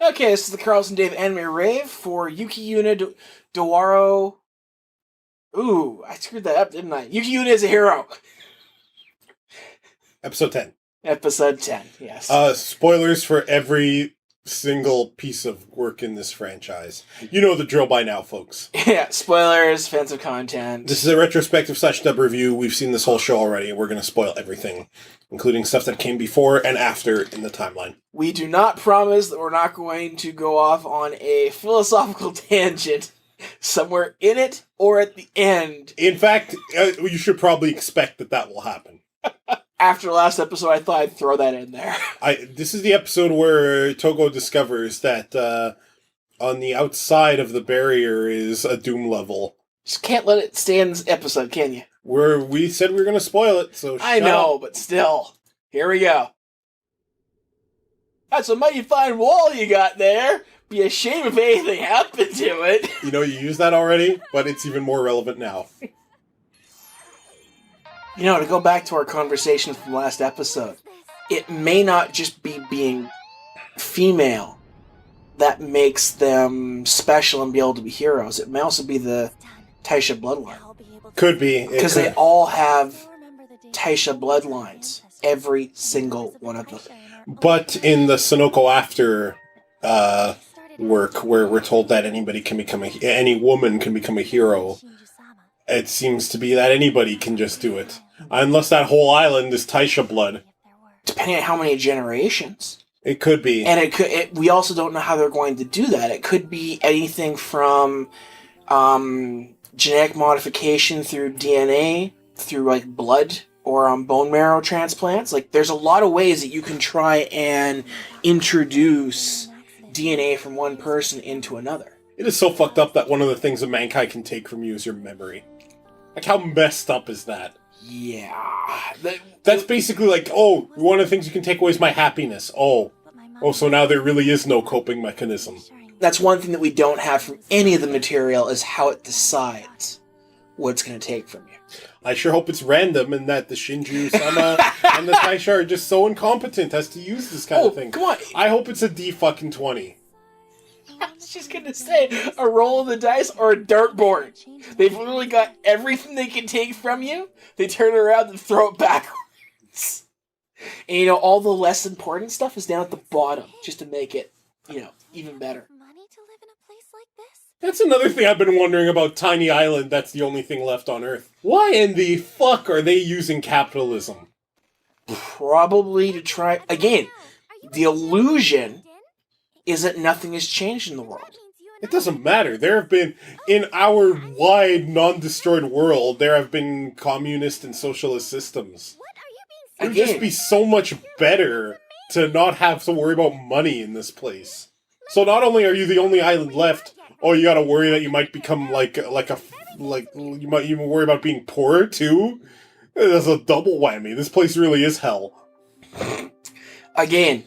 Okay, this is the Carlson Dave Anime Rave for Yuki Yuna Dawaro. Ooh, I screwed that up, didn't I? Yuki Yuna is a hero. Episode 10. Episode 10, yes. Spoilers for every single piece of work in this franchise. You know the drill by now, folks. Yeah, spoilers, offensive content. This is a retrospective / dub review. We've seen this whole show already. We're going to spoil everything, including stuff that came before and after in the timeline. We do not promise that we're not going to go off on a philosophical tangent somewhere in it or at the end. In fact, you should probably expect that will happen. After last episode, I thought I'd throw that in there. This is the episode where Togo discovers that on the outside of the barrier is a doom level. Just can't let it stay in this episode, can you? We said we were going to spoil it, so I know, but still. Here we go. That's a mighty fine wall you got there. Be a shame if anything happened to it. You know, you used that already, but it's even more relevant now. You know, to go back to our conversation from last episode, it may not just be being female that makes them special and be able to be heroes. It may also be the Taisha bloodline. Could be. Because they all have Taisha bloodlines. Every single one of them. But in the Sonoko After work, where we're told that any woman can become a hero, it seems to be that anybody can just do it. Unless that whole island is Taisha blood. Depending on how many generations. It could be. And we also don't know how they're going to do that. It could be anything from genetic modification through DNA, through like blood or bone marrow transplants. Like, there's a lot of ways that you can try and introduce DNA from one person into another. It is so fucked up that one of the things a mankind can take from you is your memory. Like, how messed up is that? Yeah. That's basically like, oh, one of the things you can take away is my happiness. Oh, so now there really is no coping mechanism. That's one thing that we don't have from any of the material is how it decides what it's going to take from you. I sure hope it's random and that the Shinju-sama and the Taisha are just so incompetent as to use this kind of thing. Come on. I hope it's a D-fucking-20. I was just going to say, a roll of the dice or a dartboard. They've literally got everything they can take from you. They turn it around and throw it backwards. And, all the less important stuff is down at the bottom, just to make it, even better. That's another thing I've been wondering about Tiny Island that's the only thing left on Earth. Why in the fuck are they using capitalism? Probably to try... Again, the illusion is that nothing has changed in the world. It doesn't matter. There have been, in our wide, non-destroyed world, there have been communist and socialist systems. It would just be so much better to not have to worry about money in this place. So not only are you the only island left, you gotta worry that you might become you might even worry about being poor too? That's a double whammy. This place really is hell. Again,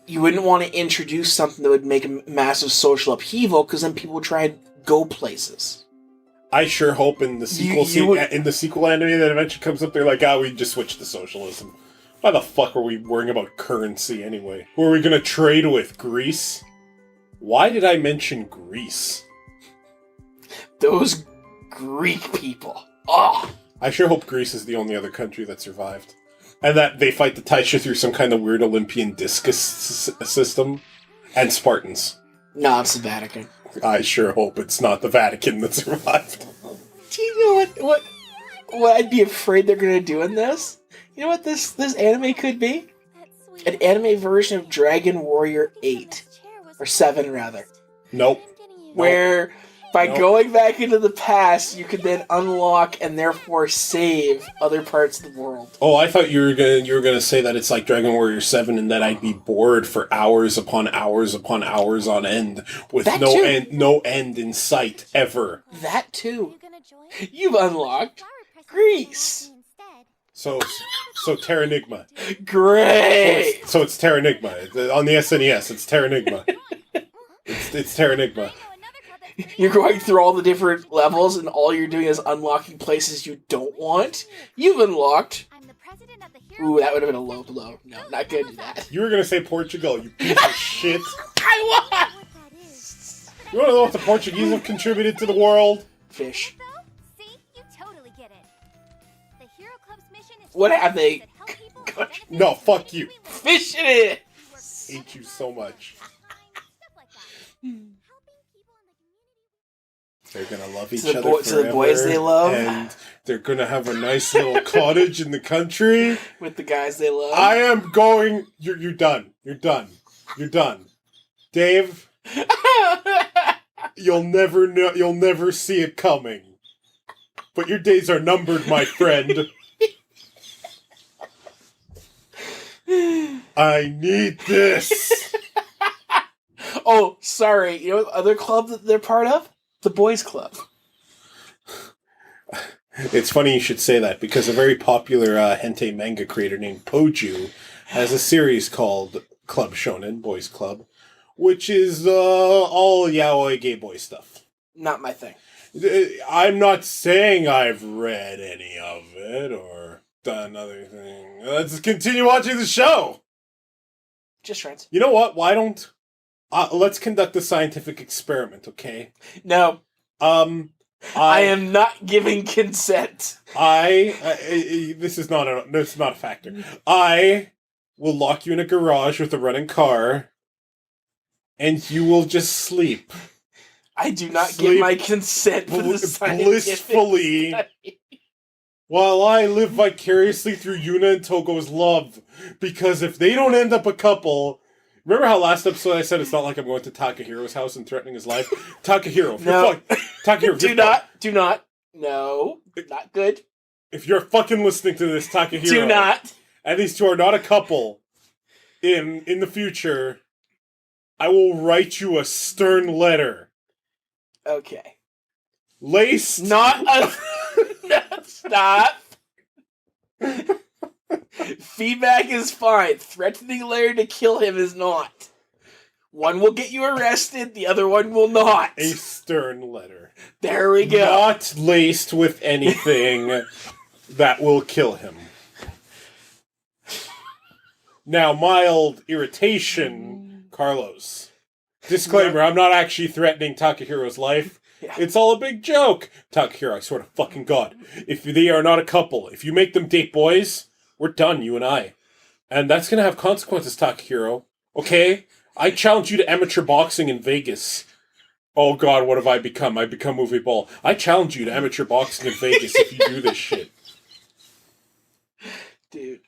you wouldn't want to introduce something that would make a massive social upheaval, because then people would try and go places. I sure hope in the sequel in the sequel anime that eventually comes up, they're like, we just switched to socialism. Why the fuck are we worrying about currency anyway? Who are we gonna trade with? Greece? Why did I mention Greece? Those Greek people. Oh! I sure hope Greece is the only other country that survived. And that they fight the Taisha through some kind of weird Olympian discus system. And Spartans. No, it's the Vatican. I sure hope it's not the Vatican that survived. Do you know what I'd be afraid they're going to do in this? You know what this anime could be? An anime version of Dragon Warrior 8. Or 7, rather. Nope. Where, by going back into the past, you could then unlock and therefore save other parts of the world. Oh, I thought you were gonna say that it's like Dragon Warrior 7 and that I'd be bored for hours upon hours upon hours on end with no end in sight ever. That too. You've unlocked Greece. So Terranigma. Great! So it's Terranigma. On the SNES, it's Terranigma. It's Terranigma. You're going through all the different levels and all you're doing is unlocking places you don't want. You've unlocked... Ooh, that would have been a low blow. No, not gonna do that. You were gonna say Portugal, you piece of shit. I You want to know what the Portuguese have contributed to the world? Fish. See, you totally get it. The Hero Club's mission is What have they? No, fuck you. Fish in it! Hate you so much. They're gonna love each other forever. To the boys they love. And they're gonna have a nice little cottage in the country. With the guys they love. I am going... You're done. You're done. You're done. Dave, you'll never know. You'll never see it coming. But your days are numbered, my friend. I need this. Oh, sorry. You know what other club that they're part of? The Boys Club. It's funny you should say that, because a very popular hentai manga creator named Poju has a series called Club Shonen, Boys Club, which is all yaoi gay boy stuff. Not my thing. I'm not saying I've read any of it or done other thing. Let's continue watching the show. Just friends. You know what? Why don't let's conduct a scientific experiment, okay? No. I am not giving consent. This is not a factor. I will lock you in a garage with a running car, and you will just sleep. I do not give my consent for the scientific blissfully study. While I live vicariously through Yuna and Togo's love. Because if they don't end up a couple... Remember how last episode I said it's not like I'm going to Takahiro's house and threatening his life? Takahiro, Takahiro, do not. No, not good. If you're fucking listening to this, Takahiro... Do not. And these two are not a couple in the future, I will write you a stern letter. Okay. Laced... Stop. Feedback is fine. Threatening Larry to kill him is not. One will get you arrested, the other one will not. A stern letter. There we go. Not laced with anything that will kill him. Now, mild irritation, Carlos. Disclaimer, I'm not actually threatening Takahiro's life. Yeah. It's all a big joke. Takahiro, I swear to fucking God. If they are not a couple, if you make them date boys, we're done, you and I. And that's going to have consequences, Takahiro. Okay? I challenge you to amateur boxing in Vegas. Oh God, what have I become? I've become movie ball. I challenge you to amateur boxing in Vegas if you do this shit. Dude,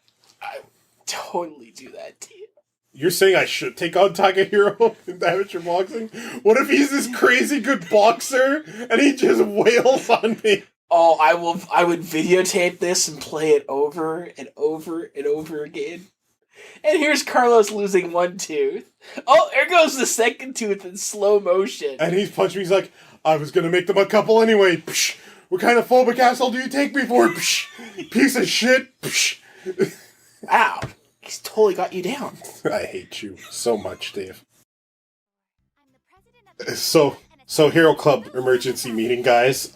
I would totally do that to you. You're saying I should take on Takahiro in amateur boxing? What if he's this crazy good boxer and he just wails on me? Oh, I would videotape this and play it over and over and over again. And here's Carlos losing one tooth. Oh, there goes the second tooth in slow motion. And he's punching me. He's like, I was going to make them a couple anyway. Psh, what kind of phobic asshole do you take me for? Psh, piece of shit. Psh. Wow. He's totally got you down. I hate you so much, Dave. So Hero Club emergency meeting, guys.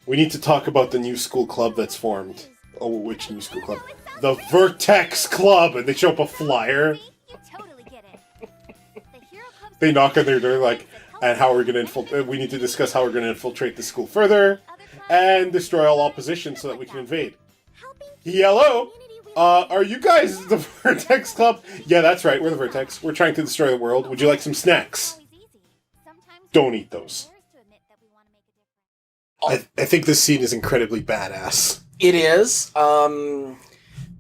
We need to talk about the new school club that's formed. Oh, which new school club? The Vertex Club! And they show up a flyer. They knock on their door like, and how we're gonna infiltrate. We need to discuss how we're gonna infiltrate the school further and destroy all opposition so that we can invade. Hello? Are you guys the Vertex Club? Yeah, that's right, we're the Vertex. We're trying to destroy the world. Would you like some snacks? Don't eat those. I think this scene is incredibly badass. It is.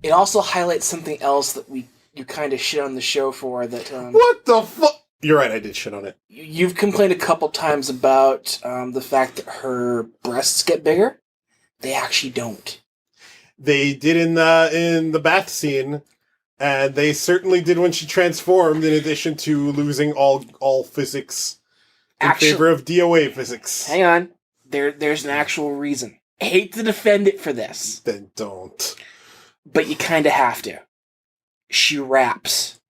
It also highlights something else that you kind of shit on the show for. That what the fuck? You're right, I did shit on it. You've complained a couple times about the fact that her breasts get bigger. They actually don't. They did in the bath scene, and they certainly did when she transformed. In addition to losing all physics in favor of DOA physics. Hang on. There's an actual reason. I hate to defend it for this. Then don't. But you kind of have to. She wraps.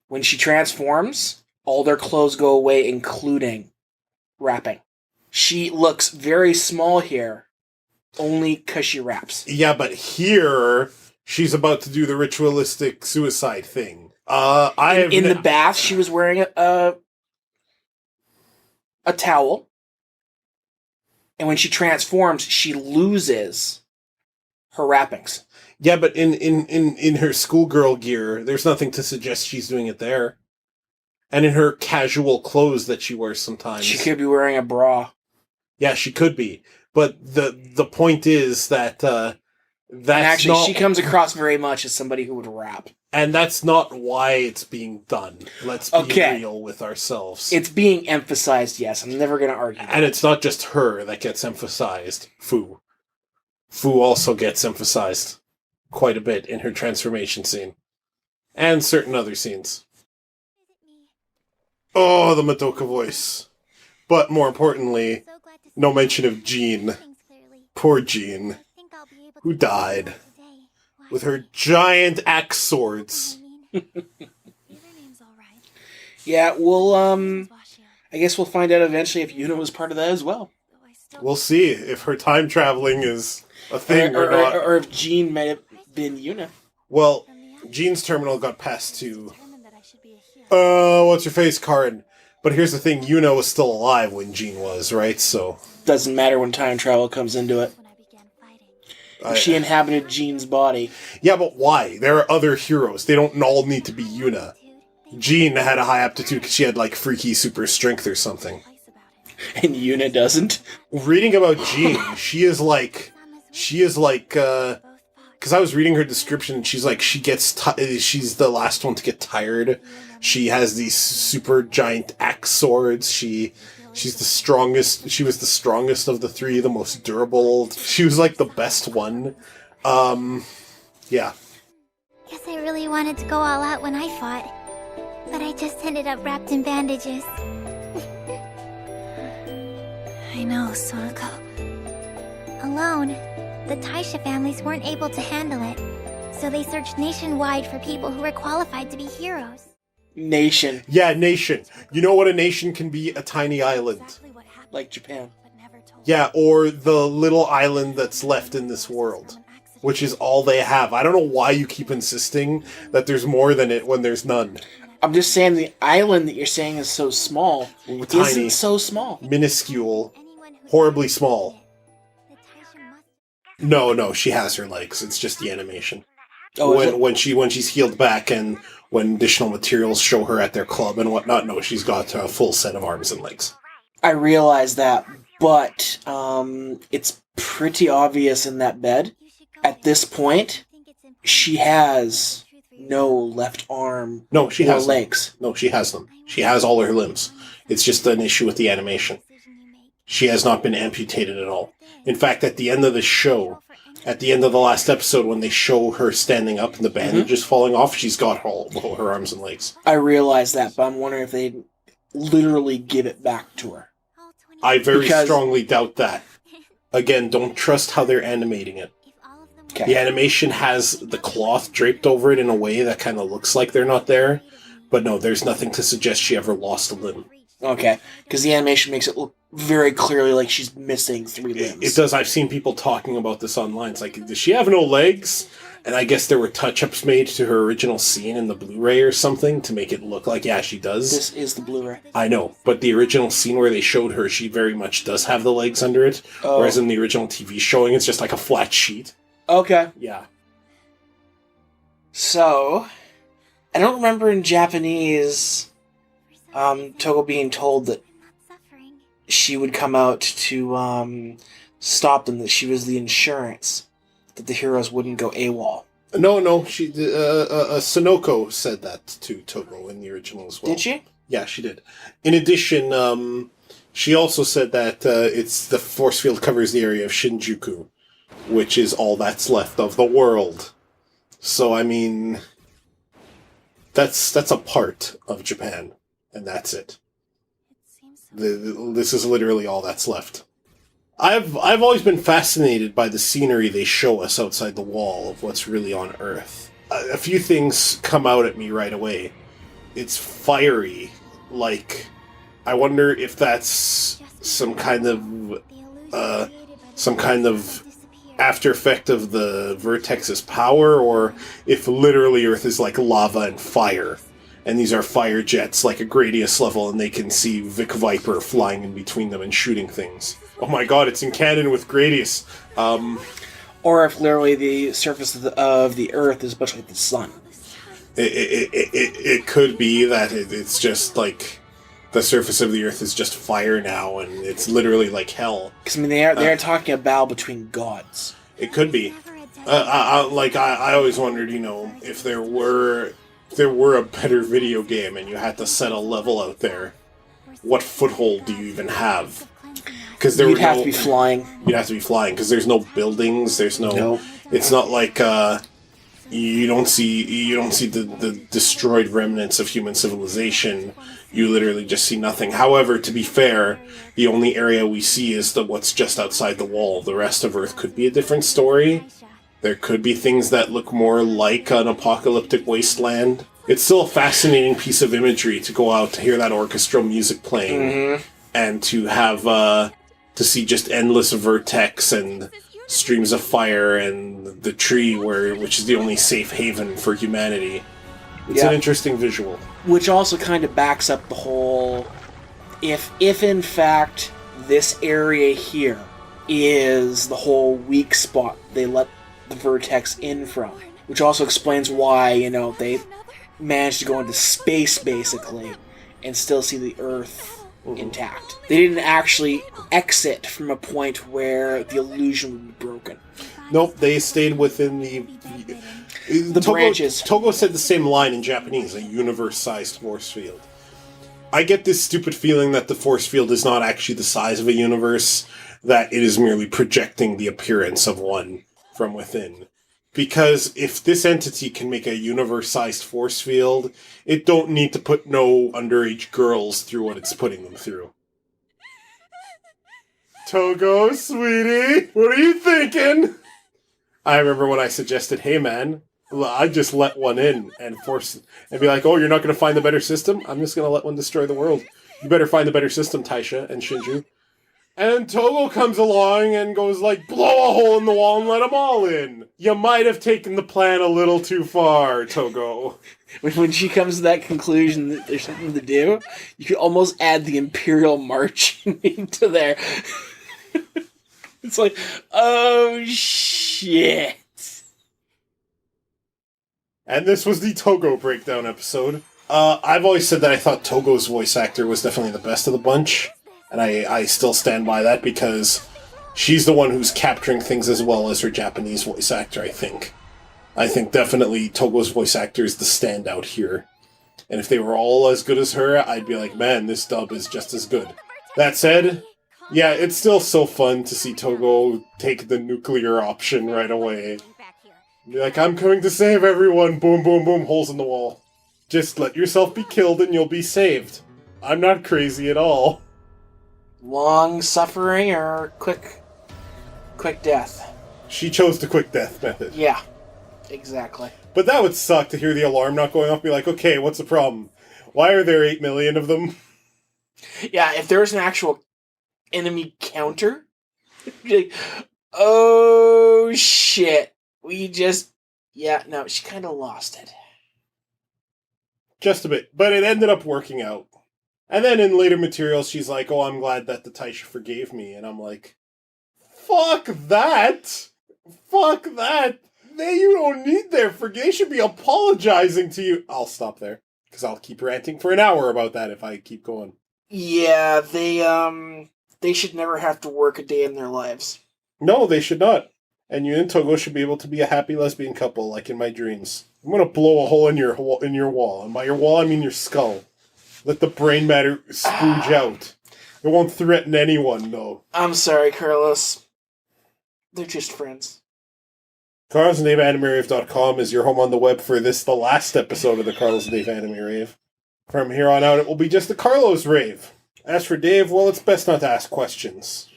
When she transforms, all their clothes go away, including wrapping. She looks very small here, only because she wraps. Yeah, but here, she's about to do the ritualistic suicide thing. In the bath, she was wearing a a towel. And when she transforms, she loses her wrappings. Yeah, but in her schoolgirl gear, there's nothing to suggest she's doing it there. And in her casual clothes that she wears sometimes. She could be wearing a bra. Yeah, she could be. But the point is that that's and actually, not, she comes across very much as somebody who would rap. And that's not why it's being done. Let's be real with ourselves. It's being emphasized, yes. I'm never going to argue that. And it's not just her that gets emphasized. Fu. Fu also gets emphasized quite a bit in her transformation scene. And certain other scenes. Oh, the Madoka voice. But more importantly, no mention of Jean. Poor Jean. Who died. With her giant axe swords. Yeah, we'll, I guess we'll find out eventually if Yuna was part of that as well. We'll see if her time traveling is a thing or not. Or if Jean may have been Yuna. Well, Jean's terminal got passed to... what's her face, Karin. But here's the thing, Yuna was still alive when Jean was, right? So... Doesn't matter when time travel comes into it. She inhabited Jean's body. Yeah, but why? There are other heroes. They don't all need to be Yuna. Jean had a high aptitude because she had, like, freaky super strength or something. And Yuna doesn't? Reading about Jean, she is like... Because I was reading her description, and she's like, she's the last one to get tired. She has these super giant axe swords. She's the strongest. She was the strongest of the three, the most durable. She was like the best one. Yeah. Guess I really wanted to go all out when I fought, but I just ended up wrapped in bandages. I know, Sonoko. Alone, the Taisha families weren't able to handle it, so they searched nationwide for people who were qualified to be heroes. Nation. Yeah, nation. You know what a nation can be? A tiny island. Like Japan. Yeah, or the little island that's left in this world, which is all they have. I don't know why you keep insisting that there's more than it when there's none. I'm just saying the island that you're saying is so small Tiny. isn't so small. Minuscule. Horribly small. No, she has her legs. It's just the animation. Oh, when she's healed back and when additional materials show her at their club and whatnot, no, she's got a full set of arms and legs. I realize that, but it's pretty obvious in that bed. At this point, she has no left arm. No, she has legs. Them. No, she has them. She has all her limbs. It's just an issue with the animation. She has not been amputated at all. In fact, at the end of the show, at the end of the last episode, when they show her standing up and the bandages falling off, she's got all her arms and legs. I realize that, but I'm wondering if they literally give it back to her. I very strongly doubt that. Again, don't trust how they're animating it. Okay. The animation has the cloth draped over it in a way that kind of looks like they're not there. But no, there's nothing to suggest she ever lost a limb. Okay, because the animation makes it look very clearly like she's missing 3 limbs. It does. I've seen people talking about this online. It's like, does she have no legs? And I guess there were touch-ups made to her original scene in the Blu-ray or something to make it look like, yeah, she does. This is the Blu-ray. I know, but the original scene where they showed her, she very much does have the legs under it. Oh. Whereas in the original TV showing, it's just like a flat sheet. Okay. Yeah. So, I don't remember in Japanese Togo being told that she would come out to stop them, that she was the insurance, that the heroes wouldn't go AWOL. No, she Sonoko said that to Togo in the original as well. Did she? Yeah, she did. In addition, she also said that it's the force field covers the area of Shinjuku, which is all that's left of the world. So, I mean, that's a part of Japan, and that's it. This is literally all that's left. I've always been fascinated by the scenery they show us outside the wall of what's really on Earth. A few things come out at me right away. It's fiery, like, I wonder if that's some kind of after effect of the vertex's power, or if literally Earth is like lava and fire. And these are fire jets, like a Gradius level, and they can see Vic Viper flying in between them and shooting things. Oh my god, it's in canon with Gradius. Or if literally the surface of the Earth is much like the sun. It could be that it's just like the surface of the Earth is just fire now, and it's literally like hell. Because I mean, they are talking a battle between gods. It could be. I always wondered, if there were a better video game and you had to set a level out there, what foothold do you even have? Because you'd have to be flying. You'd have to be flying because there's no buildings. There's no. Nope. It's not like you don't see the destroyed remnants of human civilization. You literally just see nothing. However, to be fair, the only area we see is what's just outside the wall. The rest of Earth could be a different story. There could be things that look more like an apocalyptic wasteland. It's still a fascinating piece of imagery to go out to hear that orchestral music playing, and to have to see just endless vertex and streams of fire and the tree which is the only safe haven for humanity. It's an interesting visual. Which also kind of backs up the whole, if in fact this area here is the whole weak spot they let the vertex in from, which also explains why, they managed to go into space basically and still see the Earth intact. They didn't actually exit from a point where the illusion would be broken. Nope, they stayed within the branches. Togo said the same line in Japanese, a universe-sized force field. I get this stupid feeling that the force field is not actually the size of a universe, that it is merely projecting the appearance of one from within. Because if this entity can make a universe-sized force field, it don't need to put no underage girls through what it's putting them through. Togo, sweetie, what are you thinking? I remember when I suggested, hey man, I'd just let one in and be like, oh, you're not going to find the better system? I'm just going to let one destroy the world. You better find the better system, Taisha and Shinju. And Togo comes along and goes like, blow a hole in the wall and let them all in. You might have taken the plan a little too far, Togo. When she comes to that conclusion that there's something to do, you could almost add the Imperial March into there. It's like, oh shit. And this was the Togo breakdown episode. I've always said that I thought Togo's voice actor was definitely the best of the bunch. And I still stand by that because she's the one who's capturing things as well as her Japanese voice actor, I think. I think definitely Togo's voice actor is the standout here. And if they were all as good as her, I'd be like, man, this dub is just as good. That said, yeah, it's still so fun to see Togo take the nuclear option right away. Be like, I'm coming to save everyone. Boom, boom, boom, holes in the wall. Just let yourself be killed and you'll be saved. I'm not crazy at all. Long suffering or quick death? She chose the quick death method. Yeah, exactly. But that would suck to hear the alarm not going off. Be like, okay, what's the problem? Why are there 8 million of them? Yeah, if there was an actual enemy counter, be like, oh shit, she kind of lost it. Just a bit, but it ended up working out. And then in later materials, she's like, oh, I'm glad that the Taisha forgave me. And I'm like, fuck that! Fuck that! You don't need their forgive. They should be apologizing to you. I'll stop there, because I'll keep ranting for an hour about that if I keep going. Yeah, they should never have to work a day in their lives. No, they should not. And you and Togo should be able to be a happy lesbian couple, like in my dreams. I'm gonna blow a hole in your wall. And by your wall, I mean your skull. Let the brain matter spooge out. It won't threaten anyone, though. I'm sorry, Carlos. They're just friends. CarlosandDaveAnimeRave.com is your home on the web for the last episode of the Carlos and Dave Anime Rave. From here on out, it will be just the Carlos Rave. As for Dave, well, it's best not to ask questions.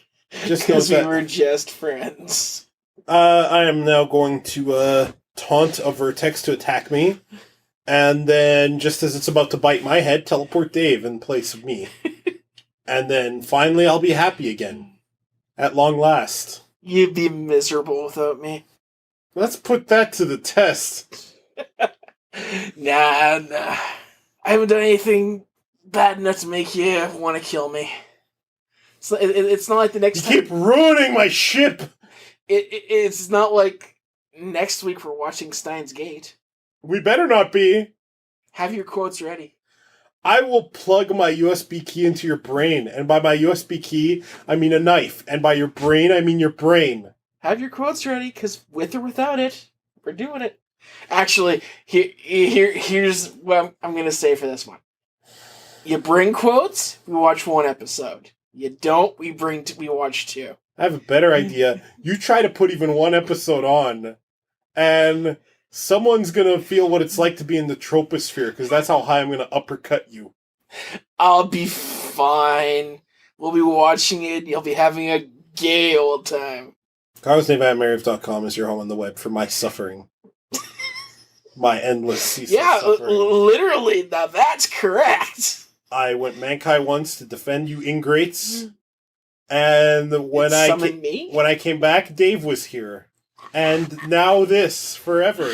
Just because we were just friends. I am now going to taunt a vertex to attack me. And then, just as it's about to bite my head, teleport Dave in place of me. And then, finally, I'll be happy again. At long last. You'd be miserable without me. Let's put that to the test. Nah. I haven't done anything bad enough to make you want to kill me. So it's not like the next time... You keep ruining my ship! It's not like next week we're watching Steins Gate. We better not be. Have your quotes ready. I will plug my USB key into your brain. And by my USB key, I mean a knife. And by your brain, I mean your brain. Have your quotes ready, because with or without it, we're doing it. Actually, here's what I'm going to say for this one. You bring quotes, we watch one episode. You don't, we watch two. I have a better idea. You try to put even one episode on, and someone's going to feel what it's like to be in the troposphere, because that's how high I'm going to uppercut you. I'll be fine. We'll be watching it. You'll be having a gay old time. CarlosNaveAtMarriott.com is your home on the web for my suffering. My endless ceaseless suffering. Literally, now that's correct. I went Mankai once to defend you ingrates, and when I came back, Dave was here. And now this, forever.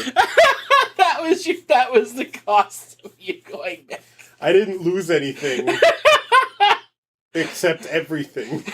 That was the cost of you going back. I didn't lose anything. Except everything.